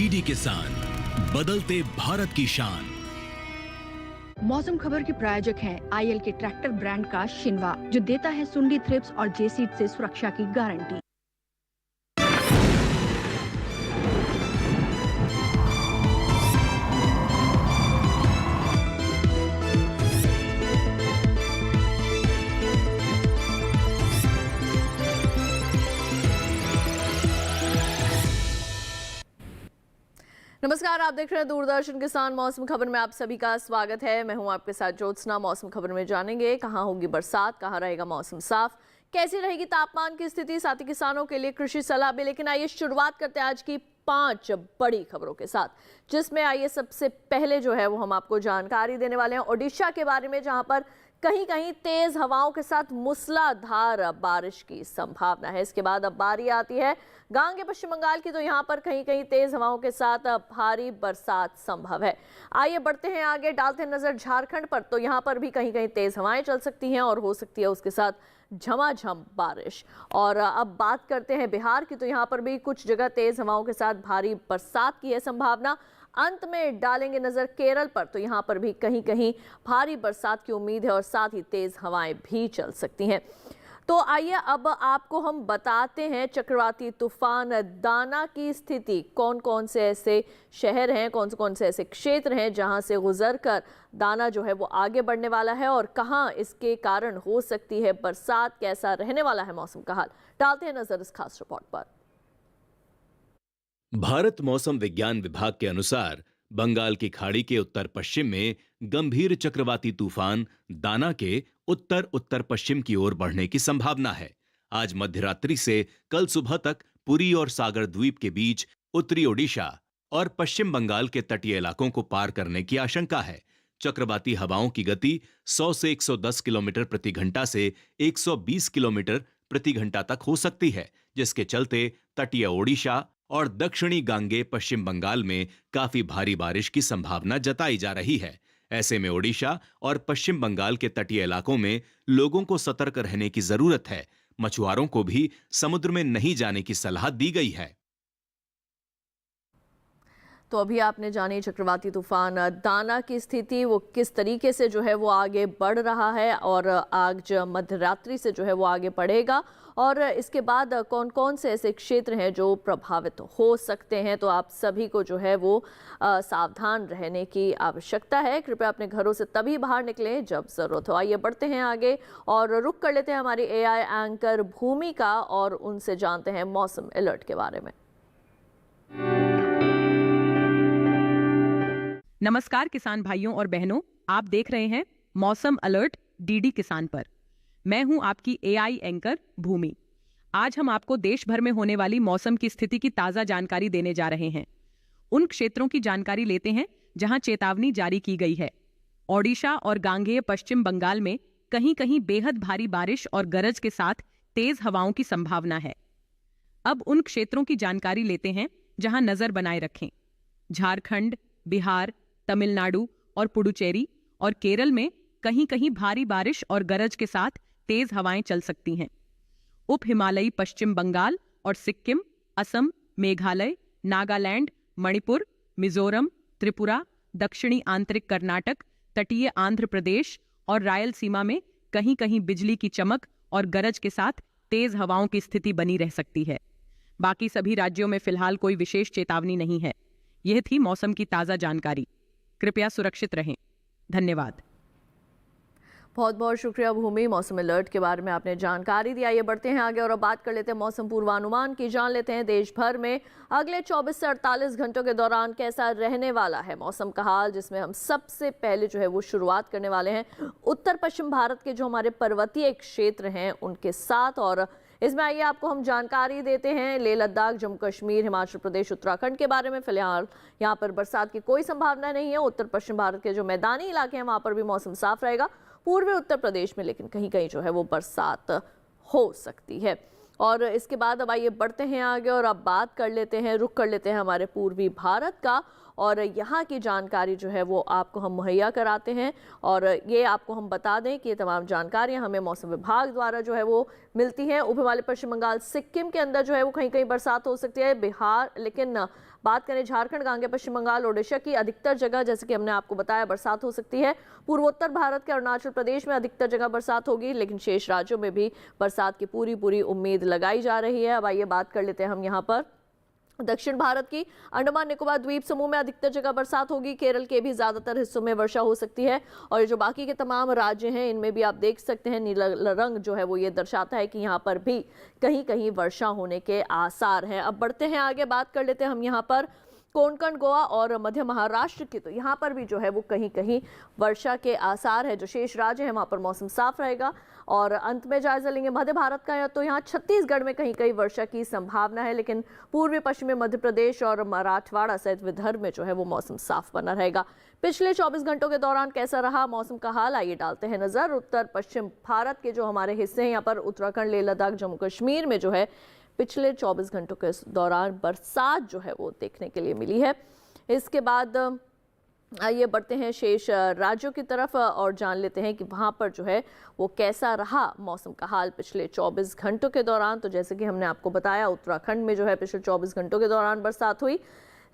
DD किसान, बदलते भारत की शान। मौसम खबर के प्रायोजक हैं आईएल के ट्रैक्टर ब्रांड का शिनवा, जो देता है सुंडी, थ्रिप्स और जेसीड से सुरक्षा की गारंटी। नमस्कार, आप देख रहे हैं दूरदर्शन किसान। मौसम खबर में आप सभी का स्वागत है। मैं हूं आपके साथ ज्योत्सना। मौसम खबर में जानेंगे कहां होगी बरसात, कहां रहेगा मौसम साफ, कैसी रहेगी तापमान की स्थिति, साथ ही किसानों के लिए कृषि सलाह भी। लेकिन आइए शुरुआत करते हैं आज की 5 बड़ी खबरों के साथ, जिसमें आइए सबसे पहले जो है वो हम आपको जानकारी देने वाले हैं ओडिशा के बारे में, जहां पर कहीं कहीं तेज हवाओं के साथ मूसलाधार बारिश की संभावना है। इसके बाद अब बारी आती है गांगे पश्चिम बंगाल की, तो यहाँ पर कहीं कहीं तेज हवाओं के साथ भारी बरसात संभव है। आइए बढ़ते हैं आगे, डालते हैं नजर झारखंड पर, तो यहाँ पर भी कहीं कहीं तेज हवाएं चल सकती हैं और हो सकती है उसके साथ झमाझम बारिश। और अब बात करते हैं बिहार की, तो यहाँ पर भी कुछ जगह तेज हवाओं के साथ भारी बरसात की है संभावना। अंत में डालेंगे नजर केरल पर, तो यहाँ पर भी कहीं कहीं भारी बरसात की उम्मीद है और साथ ही तेज हवाएं भी चल सकती हैं। तो आइए अब आपको हम बताते हैं चक्रवाती तूफान दाना की स्थिति। कौन कौन से ऐसे शहर हैं, कौन से ऐसे क्षेत्र हैं जहां से गुजरकर दाना जो है वो आगे बढ़ने वाला है और कहां इसके कारण हो सकती है बरसात, कैसा रहने वाला है मौसम का हाल। डालते हैं नजर इस खास रिपोर्ट पर। भारत मौसम विज्ञान विभाग के अनुसार बंगाल की खाड़ी के उत्तर पश्चिम में गंभीर चक्रवाती तूफान दाना के उत्तर उत्तर पश्चिम की ओर बढ़ने की संभावना है। आज मध्यरात्रि से कल सुबह तक पुरी और सागर द्वीप के बीच उत्तरी ओडिशा और पश्चिम बंगाल के तटीय इलाकों को पार करने की आशंका है। चक्रवाती हवाओं की गति 100 से 110 किलोमीटर प्रति घंटा से 120 किलोमीटर प्रति घंटा तक हो सकती है, जिसके चलते तटीय ओडिशा और दक्षिणी गांगे पश्चिम बंगाल में काफी भारी बारिश की संभावना जताई जा रही है। ऐसे में ओडिशा और पश्चिम बंगाल के तटीय इलाकों में लोगों को सतर्क रहने की जरूरत है। मछुआरों को भी समुद्र में नहीं जाने की सलाह दी गई है। तो अभी आपने जानी चक्रवाती तूफान दाना की स्थिति, वो किस तरीके से जो है वो आगे बढ़ रहा है और आज मध्यरात्रि से जो है वो आगे बढ़ेगा और इसके बाद कौन कौन से ऐसे क्षेत्र हैं जो प्रभावित हो सकते हैं। तो आप सभी को जो है वो सावधान रहने की आवश्यकता है। कृपया अपने घरों से तभी बाहर निकलें जब जरूरत हो। आइए बढ़ते हैं आगे और रुक कर लेते हैं हमारी एआई एंकर भूमि का और उनसे जानते हैं मौसम अलर्ट के बारे में। नमस्कार किसान भाइयों और बहनों, आप देख रहे हैं मौसम अलर्ट डीडी किसान पर। मैं हूं आपकी एआई एंकर भूमि। आज हम आपको देश भर में होने वाली मौसम की स्थिति की ताजा जानकारी देने जा रहे हैं। उन क्षेत्रों की जानकारी लेते हैं जहां चेतावनी जारी की गई है। ओडिशा और गांगेय पश्चिम बंगाल में कहीं कहीं बेहद भारी बारिश और गरज के साथ तेज हवाओं की संभावना है। अब उन क्षेत्रों की जानकारी लेते हैं जहां नजर बनाए रखें। झारखंड, बिहार, तमिलनाडु और पुडुचेरी और केरल में कहीं कहीं भारी बारिश और गरज के साथ तेज हवाएं चल सकती हैं। उप हिमालयी पश्चिम बंगाल और सिक्किम, असम, मेघालय, नागालैंड, मणिपुर, मिजोरम, त्रिपुरा, दक्षिणी आंतरिक कर्नाटक, तटीय आंध्र प्रदेश और रायलसीमा में कहीं कहीं बिजली की चमक और गरज के साथ तेज हवाओं की स्थिति बनी रह सकती है। बाकी सभी राज्यों में फिलहाल कोई विशेष चेतावनी नहीं है। यह थी मौसम की ताजा जानकारी। कृपया सुरक्षित रहें। धन्यवाद। बहुत बहुत शुक्रिया भूमि, मौसम अलर्ट के बारे में आपने जानकारी दी। आइए बढ़ते हैं आगे और अब बात कर लेते हैं मौसम पूर्वानुमान की। जान लेते हैं देश भर में अगले 24 से 48 घंटों के दौरान कैसा रहने वाला है मौसम का हाल, जिसमें हम सबसे पहले जो है वो शुरुआत करने वाले हैं उत्तर पश्चिम भारत के जो हमारे पर्वतीय क्षेत्र हैं उनके साथ। और इसमें आइए आपको हम जानकारी देते हैं लेह लद्दाख, जम्मू कश्मीर, हिमाचल प्रदेश, उत्तराखंड के बारे में। फिलहाल यहाँ पर बरसात की कोई संभावना नहीं है। उत्तर पश्चिम भारत के जो मैदानी इलाके हैं वहाँ पर भी मौसम साफ रहेगा। पूर्वी उत्तर प्रदेश में लेकिन कहीं कहीं जो है वो बरसात हो सकती है। और इसके बाद अब आइए बढ़ते हैं आगे और अब बात कर लेते हैं, रुक कर लेते हैं हमारे पूर्वी भारत का। और यहाँ की जानकारी जो है वो आपको हम मुहैया कराते हैं। और ये आपको हम बता दें कि ये तमाम जानकारियाँ हमें मौसम विभाग द्वारा जो है वो मिलती हैं। ऊपर वाले पश्चिम बंगाल सिक्किम के अंदर जो है वो कहीं कहीं बरसात हो सकती है, बिहार, लेकिन बात करें झारखंड, गांगे पश्चिम बंगाल, ओडिशा की अधिकतर जगह जैसे कि हमने आपको बताया बरसात हो सकती है। पूर्वोत्तर भारत के अरुणाचल प्रदेश में अधिकतर जगह बरसात होगी, लेकिन शेष राज्यों में भी बरसात की पूरी उम्मीद लगाई जा रही है। अब आइए बात कर लेते हैं हम यहाँ पर दक्षिण भारत की। अंडमान निकोबार द्वीप समूह में अधिकतर जगह बरसात होगी, केरल के भी ज्यादातर हिस्सों में वर्षा हो सकती है। और जो बाकी के तमाम राज्य हैं इनमें भी आप देख सकते हैं नीला रंग जो है वो ये दर्शाता है कि यहाँ पर भी कहीं कहीं वर्षा होने के आसार हैं। अब बढ़ते हैं आगे, बात कर लेते हैं हम यहाँ पर कोंकण, गोवा और मध्य महाराष्ट्र की। तो यहाँ पर भी जो है वो कहीं कहीं वर्षा के आसार है। जो शेष राज्य हैं वहाँ पर मौसम साफ रहेगा। और अंत में जायजा लेंगे मध्य भारत का, तो यहाँ छत्तीसगढ़ में कहीं कहीं वर्षा की संभावना है, लेकिन पूर्वी पश्चिमी मध्य प्रदेश और मराठवाड़ा सहित विदर्भ में जो है वो मौसम साफ बना रहेगा। पिछले 24 घंटों के दौरान कैसा रहा मौसम का हाल, आइए डालते हैं नजर। उत्तर पश्चिम भारत के जो हमारे हिस्से हैं यहाँ पर उत्तराखंड, लेह लद्दाख, जम्मू कश्मीर में जो है पिछले 24 घंटों के दौरान बरसात जो है वो देखने के लिए मिली है। इसके बाद आइए बढ़ते हैं शेष राज्यों की तरफ और जान लेते हैं कि वहाँ पर जो है वो कैसा रहा मौसम का हाल पिछले 24 घंटों के दौरान। तो जैसे कि हमने आपको बताया उत्तराखंड में जो है पिछले 24 घंटों के दौरान बरसात हुई,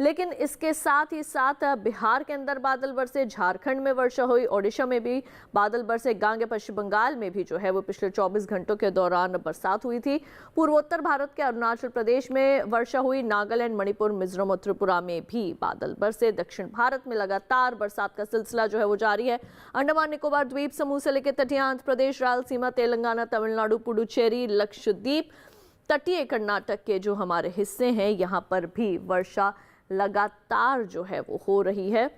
लेकिन इसके साथ ही साथ बिहार के अंदर बादल बरसे, झारखंड में वर्षा हुई, ओडिशा में भी बादल बरसे, गांगे पश्चिम बंगाल में भी जो है वो पिछले 24 घंटों के दौरान बरसात हुई थी। पूर्वोत्तर भारत के अरुणाचल प्रदेश में वर्षा हुई, नागालैंड, मणिपुर, मिजोरम और त्रिपुरा में भी बादल बरसे। दक्षिण भारत में लगातार बरसात का सिलसिला जो है वो जारी है। अंडमान निकोबार द्वीप समूह से लेकर तटीय आंध्र प्रदेश, रायलसीमा, तेलंगाना, तमिलनाडु, पुडुचेरी, लक्षद्वीप, तटीय कर्नाटक के जो हमारे हिस्से हैं यहाँ पर भी वर्षा लगातार जो है वो हो रही है।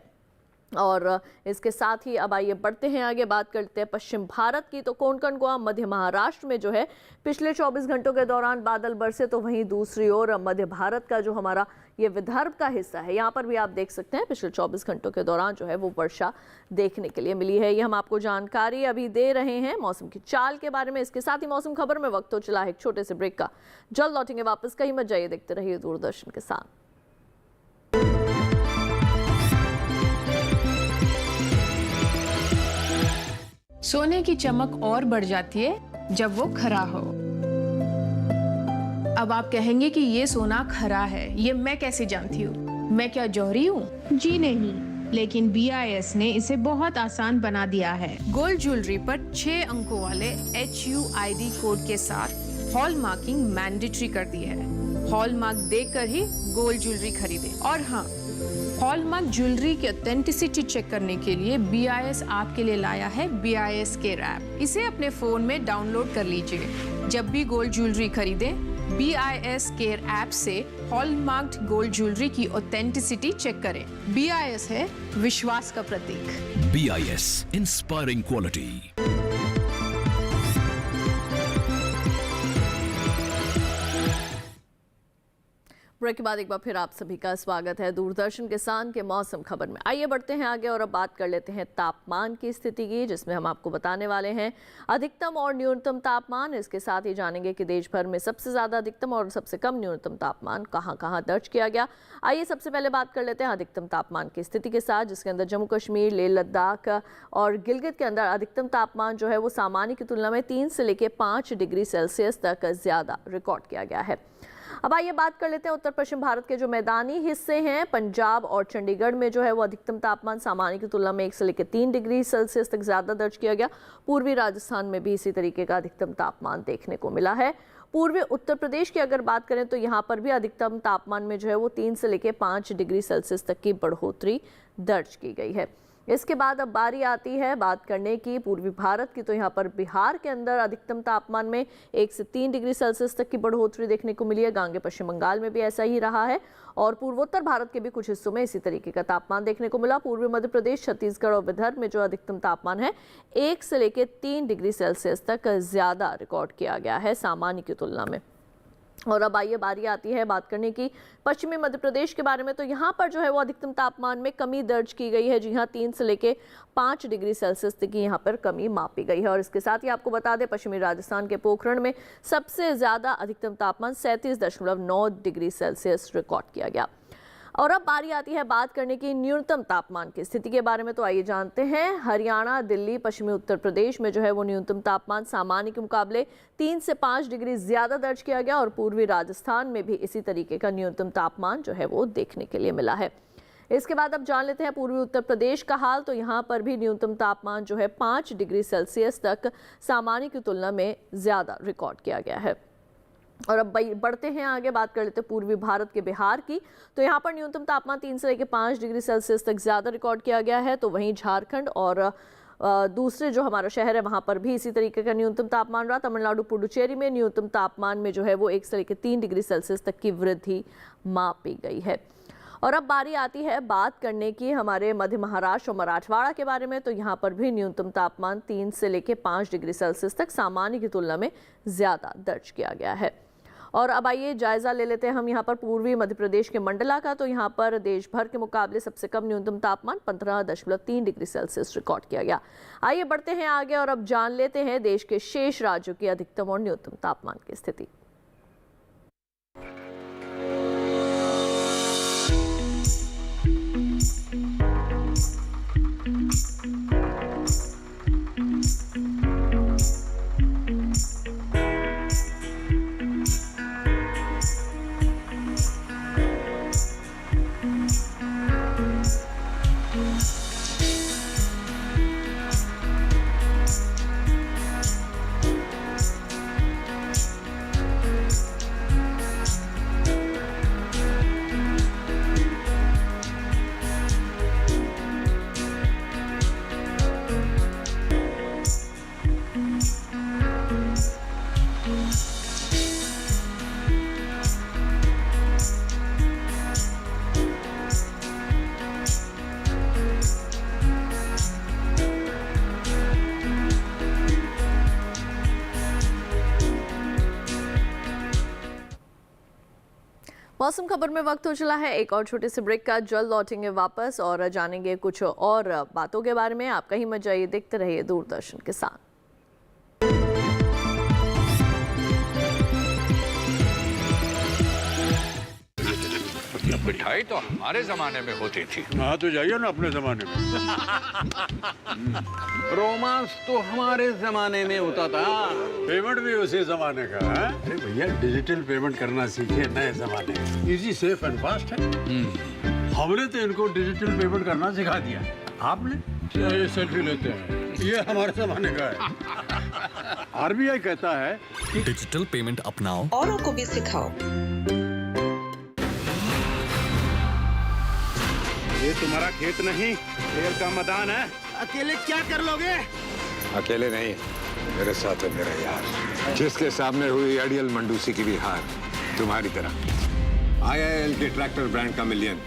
और इसके साथ ही अब आइए बढ़ते हैं आगे, बात करते हैं पश्चिम भारत की। तो कोंकण, गोवा, मध्य महाराष्ट्र में जो है पिछले 24 घंटों के दौरान बादल बरसे, तो वहीं दूसरी ओर मध्य भारत का जो हमारा ये विदर्भ का हिस्सा है यहाँ पर भी आप देख सकते हैं पिछले 24 घंटों के दौरान जो है वो वर्षा देखने के लिए मिली है। ये हम आपको जानकारी अभी दे रहे हैं मौसम की चाल के बारे में। इसके साथ ही मौसम खबर में वक्त हो चला है एक छोटे से ब्रेक का। जल्द लौटेंगे वापस, कहीं मत जाइए, देखते रहिए दूरदर्शन के साथ। सोने की चमक और बढ़ जाती है जब वो खरा हो। अब आप कहेंगे कि ये सोना खरा है, ये मैं कैसे जानती हूँ? मैं क्या जौहरी हूँ? जी नहीं, लेकिन BIS ने इसे बहुत आसान बना दिया है। गोल्ड ज्वेलरी पर 6 अंकों वाले HUID कोड के साथ हॉल मार्किंग मैंडेटरी कर दी है। हॉल मार्क देकर ही गोल्ड ज्वेलरी खरीदें। और हाँ, हॉलमार्क ज्वेलरी की ऑथेंटिसिटी चेक करने के लिए BIS आपके लिए लाया है BIS केयर ऐप। इसे अपने फोन में डाउनलोड कर लीजिए। जब भी गोल्ड ज्वेलरी खरीदें, BIS केयर ऐप से हॉलमार्क्ड गोल्ड ज्वेलरी की ऑथेंटिसिटी चेक करें। BIS है विश्वास का प्रतीक। BIS, inspiring quality. ब्रेक के बाद एक बार फिर आप सभी का स्वागत है दूरदर्शन किसान के मौसम खबर में। आइए बढ़ते हैं आगे और अब बात कर लेते हैं तापमान की स्थिति की, जिसमें हम आपको बताने वाले हैं अधिकतम और न्यूनतम तापमान। इसके साथ ही जानेंगे कि देश भर में सबसे ज्यादा अधिकतम और सबसे कम न्यूनतम तापमान कहां कहां दर्ज किया गया। आइए सबसे पहले बात कर लेते हैं अधिकतम तापमान की स्थिति के साथ, जिसके अंदर जम्मू कश्मीर, लेह लद्दाख और गिलगित के अंदर अधिकतम तापमान जो है वो सामान्य की तुलना में 3 से लेकर 5 डिग्री सेल्सियस तक ज्यादा रिकॉर्ड किया गया है। अब आइए बात कर लेते हैं उत्तर पश्चिम भारत के जो मैदानी हिस्से हैं, पंजाब और चंडीगढ़ में जो है वो अधिकतम तापमान सामान्य की तुलना में 1 से लेकर 3 डिग्री सेल्सियस तक ज्यादा दर्ज किया गया। पूर्वी राजस्थान में भी इसी तरीके का अधिकतम तापमान देखने को मिला है। पूर्वी उत्तर प्रदेश की अगर बात करें तो यहाँ पर भी अधिकतम तापमान में जो है वो 3 से लेकर 5 डिग्री सेल्सियस तक की बढ़ोतरी दर्ज की गई है। इसके बाद अब बारी आती है बात करने की पूर्वी भारत की। तो यहाँ पर बिहार के अंदर अधिकतम तापमान में 1 से 3 डिग्री सेल्सियस तक की बढ़ोतरी देखने को मिली है। गांगे पश्चिम बंगाल में भी ऐसा ही रहा है और पूर्वोत्तर भारत के भी कुछ हिस्सों में इसी तरीके का तापमान देखने को मिला। पूर्वी मध्य प्रदेश, छत्तीसगढ़ और विदर्भ में जो अधिकतम तापमान है 1 से लेकर 3 डिग्री सेल्सियस तक ज्यादा रिकॉर्ड किया गया है सामान्य की तुलना में। और अब आइए बारी आती है बात करने की पश्चिमी मध्य प्रदेश के बारे में। तो यहाँ पर जो है वो अधिकतम तापमान में कमी दर्ज की गई है। जी हाँ, 3 से लेके 5 डिग्री सेल्सियस तक की यहाँ पर कमी मापी गई है। और इसके साथ ही आपको बता दें पश्चिमी राजस्थान के पोखरण में सबसे ज्यादा अधिकतम तापमान 37.9 डिग्री सेल्सियस रिकॉर्ड किया गया। और अब बारी आती है बात करने की न्यूनतम तापमान की स्थिति के बारे में। तो आइए जानते हैं। हरियाणा, दिल्ली, पश्चिमी उत्तर प्रदेश में जो है वो न्यूनतम तापमान सामान्य के मुकाबले 3 से 5 डिग्री ज्यादा दर्ज किया गया और पूर्वी राजस्थान में भी इसी तरीके का न्यूनतम तापमान जो है वो देखने के लिए मिला है। इसके बाद अब जान लेते हैं पूर्वी उत्तर प्रदेश का हाल। तो यहाँ पर भी न्यूनतम तापमान जो है 5 डिग्री सेल्सियस तक सामान्य की तुलना में ज्यादा रिकॉर्ड किया गया है। और अब बढ़ते हैं आगे, बात कर लेते हैं पूर्वी भारत के बिहार की। तो यहाँ पर न्यूनतम तापमान 3 से लेकर 5 डिग्री सेल्सियस तक ज्यादा रिकॉर्ड किया गया है। तो वहीं झारखंड और दूसरे जो हमारा शहर है वहां पर भी इसी तरीके का न्यूनतम तापमान रहा। तमिलनाडु पुडुचेरी में न्यूनतम तापमान में जो है वो 1 से लेकर 3 डिग्री सेल्सियस तक की वृद्धि मापी गई है। और अब बारी आती है बात करने की हमारे मध्य महाराष्ट्र और मराठवाड़ा के बारे में। तो यहाँ पर भी न्यूनतम तापमान 3 से लेकर 5 डिग्री सेल्सियस तक सामान्य की तुलना में ज्यादा दर्ज किया गया है। और अब आइए जायजा ले लेते हैं हम यहाँ पर पूर्वी मध्य प्रदेश के मंडला का। तो यहाँ पर देश भर के मुकाबले सबसे कम न्यूनतम तापमान 15.3 डिग्री सेल्सियस रिकॉर्ड किया गया। आइए बढ़ते हैं आगे और अब जान लेते हैं देश के शेष राज्यों की अधिकतम और न्यूनतम तापमान की स्थिति। मौसम खबर में वक्त हो चला है एक और छोटे से ब्रेक का। जल्द लौटेंगे वापस और जानेंगे कुछ और बातों के बारे में। आप कहीं मत जाइए, देखते रहिए दूरदर्शन के साथ। मिठाई तो हमारे जमाने में होती थी। हाँ तो जाइए ना अपने जमाने में। रोमांस तो हमारे जमाने में होता था। पेमेंट भी उसी जमाने का है। अरे भैया डिजिटल पेमेंट करना सीखे नए जमाने में। इजी, सेफ एंड फास्ट है। हमने तो इनको डिजिटल पेमेंट करना सिखा दिया। आपने ये सेल्फी लेते हैं, ये हमारे जमाने का है। आरबीआई कहता है कि डिजिटल पेमेंट अपनाओ, औरों को भी सिखाओ। ये तुम्हारा खेत नहीं, खेल का मैदान है। अकेले क्या कर लोगे? अकेले नहीं, मेरे साथ है मेरा यार, जिसके सामने हुई अड़ियल मंडूसी की भी हार तुम्हारी तरह। IIL के ट्रैक्टर ब्रांड का मिलियन,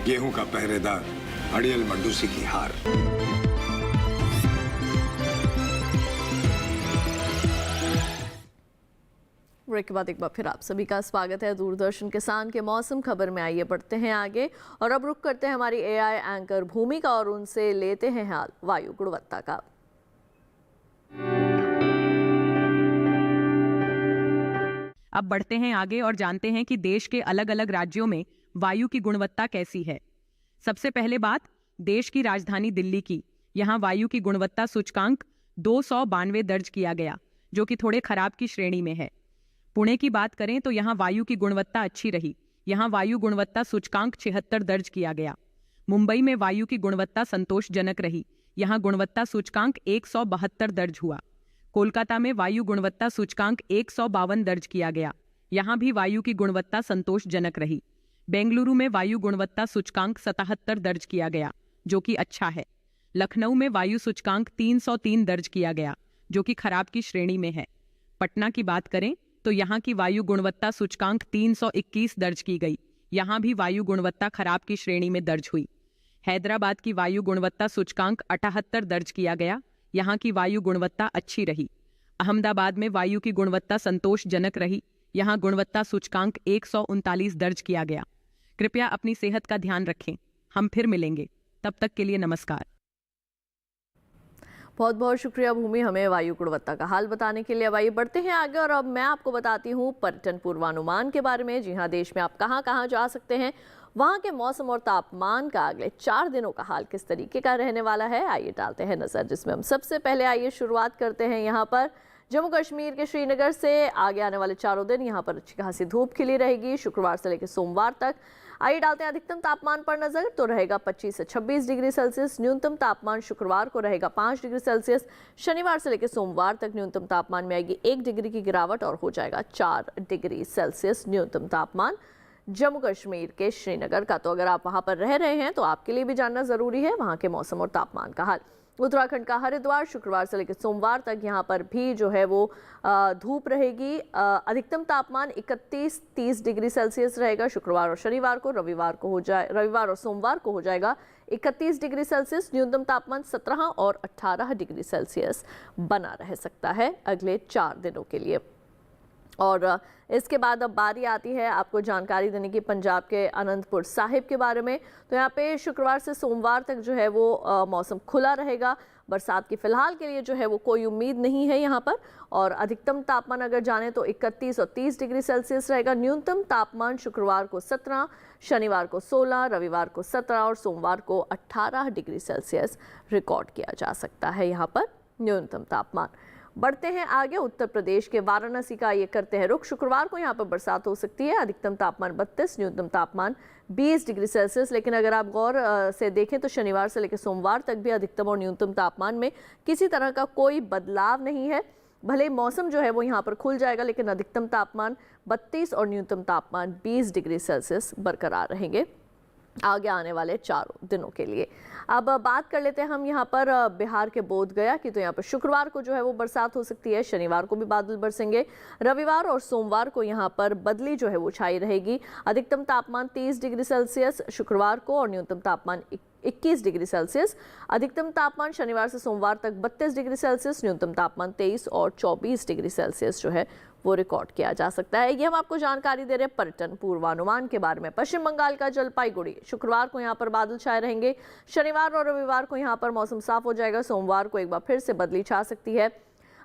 गेहूं का पहरेदार, अड़ियल मंडूसी की हार। ब्रेक के बाद एक बार फिर आप सभी का स्वागत है दूरदर्शन किसान के मौसम खबर में। आइए बढ़ते हैं आगे और अब रुक करते हैं हमारी AI एंकर भूमि का और उनसे लेते हैं हाल वायु गुणवत्ता का। अब बढ़ते हैं आगे और जानते हैं कि देश के अलग अलग राज्यों में वायु की गुणवत्ता कैसी है। सबसे पहले बात देश की राजधानी दिल्ली की। यहाँ वायु की गुणवत्ता सूचकांक 292 दर्ज किया गया, जो कि थोड़े खराब की श्रेणी में है। पुणे की बात करें तो यहाँ वायु की गुणवत्ता अच्छी रही। यहाँ वायु गुणवत्ता सूचकांक 76 दर्ज किया गया। मुंबई में वायु की गुणवत्ता संतोषजनक रही। यहाँ गुणवत्ता सूचकांक 172 दर्ज हुआ। कोलकाता में वायु गुणवत्ता सूचकांक 152 दर्ज किया गया। यहाँ भी वायु की गुणवत्ता संतोषजनक रही। बेंगलुरु में वायु गुणवत्ता सूचकांक 77 दर्ज किया गया, जो कि अच्छा है। लखनऊ में वायु सूचकांक 303 दर्ज किया गया, जो कि खराब की श्रेणी में है। पटना की बात करें तो यहाँ की वायु गुणवत्ता सूचकांक 321 दर्ज की गई। यहाँ भी वायु गुणवत्ता खराब की श्रेणी में दर्ज हुई। हैदराबाद की वायु गुणवत्ता सूचकांक 78 दर्ज किया गया। यहाँ की वायु गुणवत्ता अच्छी रही। अहमदाबाद में वायु की गुणवत्ता संतोषजनक रही। यहाँ गुणवत्ता सूचकांक 139 दर्ज किया गया। कृपया अपनी सेहत का ध्यान रखें। हम फिर मिलेंगे, तब तक के लिए नमस्कार। बहुत बहुत शुक्रिया भूमि, हमें वायु गुणवत्ता का हाल बताने के लिए। अब आइए बढ़ते हैं आगे और अब मैं आपको बताती हूँ पर्यटन पूर्वानुमान के बारे में। जी हाँ, देश में आप कहाँ कहाँ जा सकते हैं, वहाँ के मौसम और तापमान का अगले 4 दिनों का हाल किस तरीके का रहने वाला है, आइए डालते हैं नजर। जिसमें हम सबसे पहले आइए शुरुआत करते हैं यहाँ पर जम्मू कश्मीर के श्रीनगर से। आगे आने वाले 4 दिन यहाँ पर अच्छी खासी धूप खिली रहेगी, शुक्रवार से लेकर सोमवार तक। आइए डालते हैं अधिकतम तापमान पर नजर, तो रहेगा 25 से 26 डिग्री सेल्सियस। न्यूनतम तापमान शुक्रवार को रहेगा 5 डिग्री सेल्सियस। शनिवार से लेकर सोमवार तक न्यूनतम तापमान में आएगी 1 डिग्री की गिरावट और हो जाएगा 4 डिग्री सेल्सियस न्यूनतम तापमान जम्मू कश्मीर के श्रीनगर का। तो अगर आप वहां पर रह रहे हैं तो आपके लिए भी जानना जरूरी है वहां के मौसम और तापमान का हाल। उत्तराखंड का हरिद्वार शुक्रवार से लेकर सोमवार तक यहाँ पर भी जो है वो धूप रहेगी। अधिकतम तापमान 31-30 डिग्री सेल्सियस रहेगा शुक्रवार और शनिवार को। रविवार और सोमवार को हो जाएगा 31 डिग्री सेल्सियस। न्यूनतम तापमान 17 और 18 डिग्री सेल्सियस बना रह सकता है अगले 4 दिनों के लिए। और इसके बाद अब बारी आती है आपको जानकारी देने की पंजाब के अनंतपुर साहिब के बारे में। तो यहाँ पे शुक्रवार से सोमवार तक जो है वो मौसम खुला रहेगा। बरसात की फिलहाल के लिए जो है वो कोई उम्मीद नहीं है यहाँ पर। और अधिकतम तापमान अगर जाने तो 31 और 30 डिग्री सेल्सियस रहेगा। न्यूनतम तापमान शुक्रवार को 17, शनिवार को 16, रविवार को 17 और सोमवार को 18 डिग्री सेल्सियस रिकॉर्ड किया जा सकता है यहाँ पर न्यूनतम तापमान। बढ़ते हैं आगे, उत्तर प्रदेश के वाराणसी का ये करते हैं रुख। शुक्रवार को यहाँ पर बरसात हो सकती है। अधिकतम तापमान 32, न्यूनतम तापमान 20 डिग्री सेल्सियस। लेकिन अगर आप गौर से देखें तो शनिवार से लेकर सोमवार तक भी अधिकतम और न्यूनतम तापमान में किसी तरह का कोई बदलाव नहीं है। भले मौसम जो है वो यहाँ पर खुल जाएगा लेकिन अधिकतम तापमान 32 और न्यूनतम तापमान 20 डिग्री सेल्सियस बरकरार रहेंगे आगे आने वाले 4 दिनों के लिए। अब बात कर लेते हैं हम यहाँ पर बिहार के बोधगया की। तो यहाँ पर शुक्रवार को जो है वो बरसात हो सकती है। शनिवार को भी बादल बरसेंगे। रविवार और सोमवार को यहाँ पर बदली जो है वो छाई रहेगी। अधिकतम तापमान 30 डिग्री सेल्सियस शुक्रवार को और न्यूनतम तापमान 21 डिग्री सेल्सियस। अधिकतम तापमान शनिवार से सोमवार तक 32 डिग्री सेल्सियस, न्यूनतम तापमान 23 और 24 डिग्री सेल्सियस जो है वो रिकॉर्ड किया जा सकता है। ये हम आपको जानकारी दे रहे हैं पर्यटन पूर्वानुमान के बारे में। पश्चिम बंगाल का जलपाईगुड़ी, शुक्रवार को यहाँ पर बादल छाए रहेंगे। शनिवार और रविवार को यहाँ पर मौसम साफ हो जाएगा। सोमवार को एक बार फिर से बदली छा सकती है।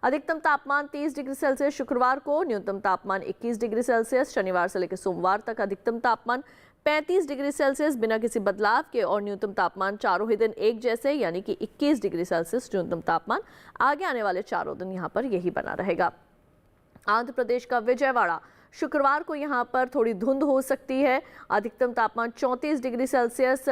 अधिकतम तापमान 30 डिग्री सेल्सियस शुक्रवार को, न्यूनतम तापमान 21 डिग्री सेल्सियस। शनिवार से लेकर सोमवार तक अधिकतम तापमान 35 डिग्री सेल्सियस बिना किसी बदलाव के और न्यूनतम तापमान चारों ही दिन एक जैसे यानी कि 21 डिग्री सेल्सियस न्यूनतम तापमान। आगे आने वाले 4 दिन यहाँ पर यही बना रहेगा। आंध्र प्रदेश का विजयवाड़ा, शुक्रवार को यहाँ पर थोड़ी धुंध हो सकती है। अधिकतम तापमान 34 डिग्री सेल्सियस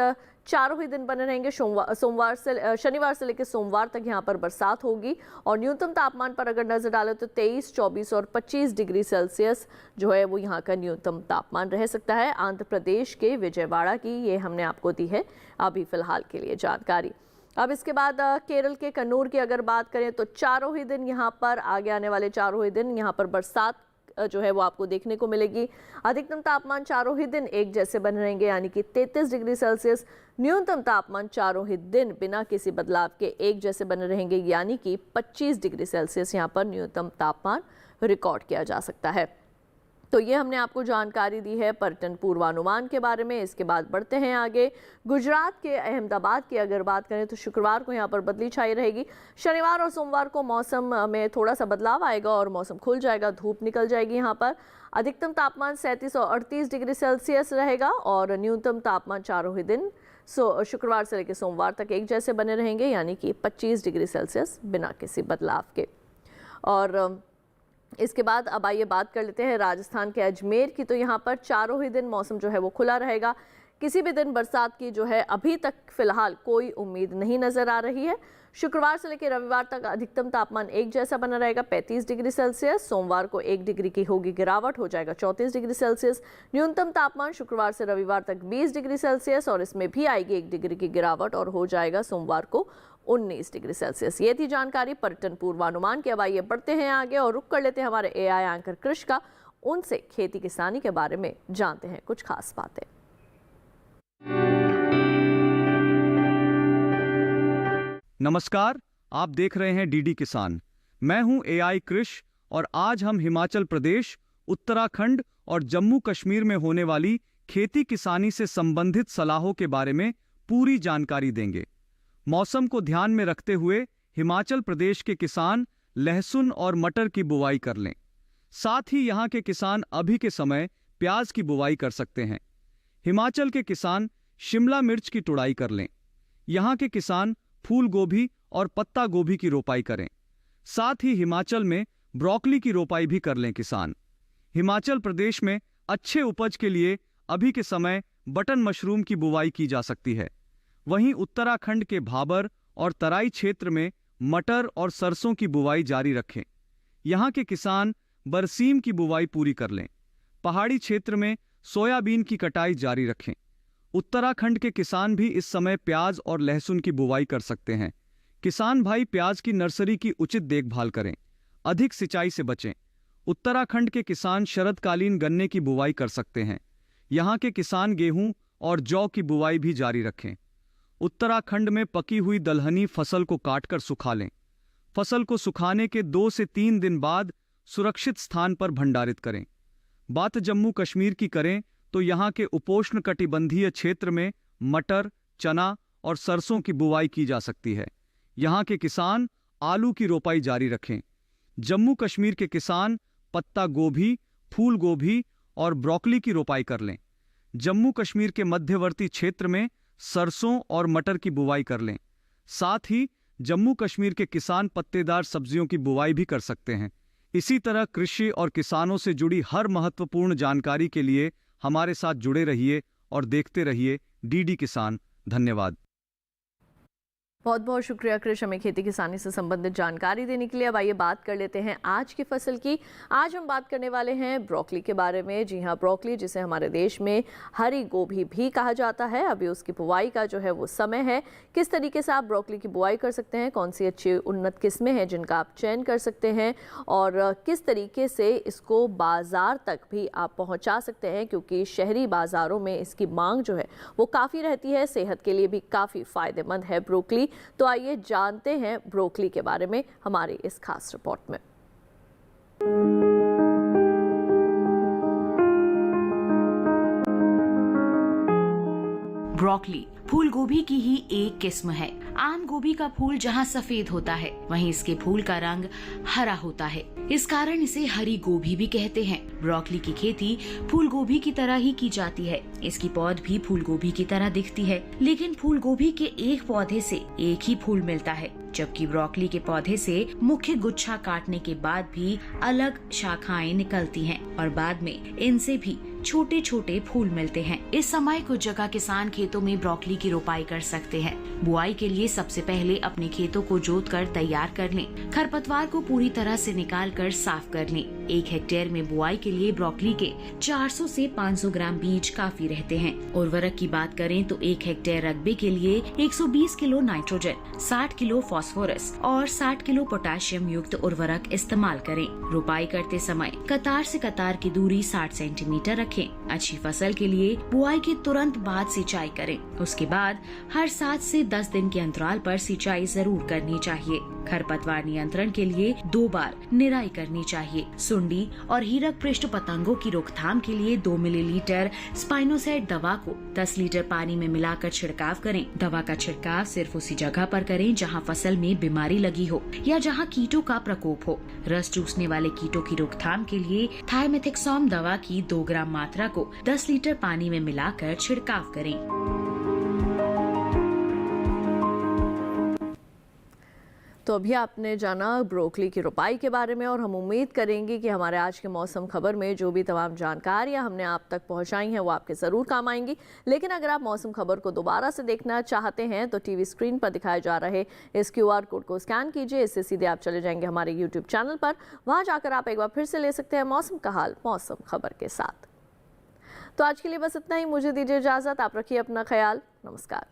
चारों ही दिन बने रहेंगे। शनिवार से लेकर सोमवार तक यहाँ पर बरसात होगी। और न्यूनतम तापमान पर अगर नजर डालें तो 23, 24 और 25 डिग्री सेल्सियस जो है वो यहाँ का न्यूनतम तापमान रह सकता है। आंध्र प्रदेश के विजयवाड़ा की ये हमने आपको दी है अभी फिलहाल के लिए जानकारी। अब इसके बाद केरल के कन्नूर की अगर बात करें तो चारों ही दिन यहाँ पर आगे आने वाले 4 ही दिन यहाँ पर बरसात जो है वो आपको देखने को मिलेगी। अधिकतम तापमान चारों ही दिन एक जैसे बने रहेंगे यानी कि 33 डिग्री सेल्सियस। न्यूनतम तापमान चारों ही दिन बिना किसी बदलाव के एक जैसे बने रहेंगे यानी कि 25 डिग्री सेल्सियस यहाँ पर न्यूनतम तापमान रिकॉर्ड किया जा सकता है। तो ये हमने आपको जानकारी दी है पर्यटन पूर्वानुमान के बारे में। इसके बाद बढ़ते हैं आगे, गुजरात के अहमदाबाद की अगर बात करें तो शुक्रवार को यहाँ पर बदली छाई रहेगी। शनिवार और सोमवार को मौसम में थोड़ा सा बदलाव आएगा और मौसम खुल जाएगा, धूप निकल जाएगी यहाँ पर। अधिकतम तापमान 37 और 38 डिग्री सेल्सियस रहेगा और न्यूनतम तापमान चारों ही दिन शुक्रवार से लेकर सोमवार तक एक जैसे बने रहेंगे यानी कि 25 डिग्री सेल्सियस बिना किसी बदलाव के। और इसके बाद अब आइए बात कर लेते हैं राजस्थान के अजमेर की। तो यहाँ पर चारों ही दिन मौसम जो है वो खुला रहेगा। किसी भी दिन बरसात की जो है अभी तक फिलहाल कोई उम्मीद नहीं नजर आ रही है। शुक्रवार से लेकर रविवार तक अधिकतम तापमान एक जैसा बना रहेगा 35 डिग्री सेल्सियस। सोमवार को 1 डिग्री की होगी गिरावट, हो जाएगा 34 डिग्री सेल्सियस। न्यूनतम तापमान शुक्रवार से रविवार तक 20 डिग्री सेल्सियस और इसमें भी आएगी 1 डिग्री की गिरावट और हो जाएगा सोमवार को 19 डिग्री सेल्सियस। ये थी जानकारी पर्यटन पूर्वानुमान की। अब आइए बढ़ते हैं आगे और रुक कर लेते हैं हमारे एआई एंकर कृष का। उनसे खेती किसानी के बारे में जानते हैं कुछ खास बातें। नमस्कार, आप देख रहे हैं डीडी किसान। मैं हूं एआई कृष और आज हम हिमाचल प्रदेश, उत्तराखंड और जम्मू कश्मीर में होने वाली खेती किसानी से संबंधित सलाहों के बारे में पूरी जानकारी देंगे। मौसम को ध्यान में रखते हुए हिमाचल प्रदेश के किसान लहसुन और मटर की बुवाई कर लें। साथ ही यहाँ के किसान अभी के समय प्याज की बुवाई कर सकते हैं। हिमाचल के किसान शिमला मिर्च की तुड़ाई कर लें। यहाँ के किसान फूल गोभी और पत्ता गोभी की रोपाई करें। साथ ही हिमाचल में ब्रोकली की रोपाई भी कर लें किसान। हिमाचल प्रदेश में अच्छे उपज के लिए अभी के समय बटन मशरूम की बुवाई की जा सकती है। वहीं उत्तराखंड के भाबर और तराई क्षेत्र में मटर और सरसों की बुवाई जारी रखें। यहाँ के किसान बरसीम की बुवाई पूरी कर लें। पहाड़ी क्षेत्र में सोयाबीन की कटाई जारी रखें। उत्तराखंड के किसान भी इस समय प्याज और लहसुन की बुवाई कर सकते हैं। किसान भाई प्याज की नर्सरी की उचित देखभाल करें, अधिक सिंचाई से बचें। उत्तराखंड के किसान शरदकालीन गन्ने की बुवाई कर सकते हैं। यहाँ के किसान गेहूं और जौ की बुवाई भी जारी रखें। उत्तराखंड में पकी हुई दलहनी फसल को काटकर सुखा लें। फसल को सुखाने के 2 से 3 दिन बाद सुरक्षित स्थान पर भंडारित करें। बात जम्मू कश्मीर की करें तो यहाँ के उपोष्ण कटिबंधीय क्षेत्र में मटर, चना और सरसों की बुवाई की जा सकती है। यहाँ के किसान आलू की रोपाई जारी रखें। जम्मू कश्मीर के किसान पत्ता गोभी, फूल गोभी और ब्रोकली की रोपाई कर लें। जम्मू कश्मीर के मध्यवर्ती क्षेत्र में सरसों और मटर की बुवाई कर लें। साथ ही जम्मू कश्मीर के किसान पत्तेदार सब्जियों की बुवाई भी कर सकते हैं। इसी तरह कृषि और किसानों से जुड़ी हर महत्वपूर्ण जानकारी के लिए हमारे साथ जुड़े रहिए और देखते रहिए डीडी किसान। धन्यवाद। बहुत बहुत शुक्रिया कृष, हमें खेती किसानी से संबंधित जानकारी देने के लिए। अब आइए बात कर लेते हैं आज की फसल की। आज हम बात करने वाले हैं ब्रोकली के बारे में। जी हाँ, ब्रोकली जिसे हमारे देश में हरी गोभी भी कहा जाता है, अभी उसकी बुवाई का जो है वो समय है। किस तरीके से आप ब्रोकली की बुआई कर सकते हैं, कौन सी अच्छी उन्नत किस्में हैं जिनका आप चयन कर सकते हैं, और किस तरीके से इसको बाज़ार तक भी आप पहुँचा सकते हैं, क्योंकि शहरी बाज़ारों में इसकी मांग जो है वो काफ़ी रहती है। सेहत के लिए भी काफ़ी फ़ायदेमंद है ब्रोकली। तो आइए जानते हैं ब्रोकली के बारे में हमारी इस खास रिपोर्ट में। ब्रोकली फूल गोभी की ही एक किस्म है। आम गोभी का फूल जहाँ सफेद होता है, वहीं इसके फूल का रंग हरा होता है। इस कारण इसे हरी गोभी भी कहते हैं। ब्रोकली की खेती फूल गोभी की तरह ही की जाती है। इसकी पौध भी फूल गोभी की तरह दिखती है, लेकिन फूल गोभी के एक पौधे से एक ही फूल मिलता है, जबकि ब्रोकली के पौधे से मुख्य गुच्छा काटने के बाद भी अलग शाखाएं निकलती हैं और बाद में इनसे भी छोटे छोटे फूल मिलते हैं। इस समय कुछ जगह किसान खेतों में ब्रोकली की रोपाई कर सकते हैं। बुआई के लिए सबसे पहले अपने खेतों को जोतकर तैयार कर लें। खरपतवार को पूरी तरह से निकालकर साफ कर लें। 1 हेक्टेयर में बुआई के लिए ब्रोकली के 400 से 500 ग्राम बीज काफी रहते हैं। उर्वरक की बात करें तो 1 हेक्टेयर रकबे के लिए 120 किलो नाइट्रोजन, 60 किलो फास्फोरस और 60 किलो पोटेशियम युक्त उर्वरक इस्तेमाल करें। रोपाई करते समय कतार से कतार की दूरी 60 सेंटीमीटर रखें। अच्छी फसल के लिए बुआई के तुरंत बाद सिंचाई करें। उसके बाद हर 7 से 10 दिन के अंतराल पर सिंचाई जरूर करनी चाहिए। खरपतवार नियंत्रण के लिए 2 बार निराई करनी चाहिए। सुंडी और हीरक पृष्ठ पतंगों की रोकथाम के लिए 2 मिलीलीटर स्पाइनोसेट दवा को 10 लीटर पानी में मिलाकर छिड़काव करें। दवा का छिड़काव सिर्फ उसी जगह पर करें जहां फसल में बीमारी लगी हो या जहां कीटों का प्रकोप हो। रस चूसने वाले कीटों की रोकथाम के लिए थायमेथिक्सोम दवा की 2 ग्राम मात्रा को 10 लीटर पानी में मिलाकर छिड़काव करें। तो अभी आपने जाना ब्रोकली की रोपाई के बारे में, और हम उम्मीद करेंगे कि हमारे आज के मौसम खबर में जो भी तमाम जानकारियां हमने आप तक पहुंचाई हैं वो आपके ज़रूर काम आएंगी। लेकिन अगर आप मौसम खबर को दोबारा से देखना चाहते हैं तो टीवी स्क्रीन पर दिखाए जा रहे इस QR कोड को स्कैन कीजिए। इससे सीधे आप चले जाएंगे हमारे YouTube चैनल पर। वहाँ जाकर आप एक बार फिर से ले सकते हैं मौसम का हाल मौसम खबर के साथ। तो आज के लिए बस इतना ही। मुझे दीजिए इजाज़त। आप रखिए अपना ख्याल। नमस्कार।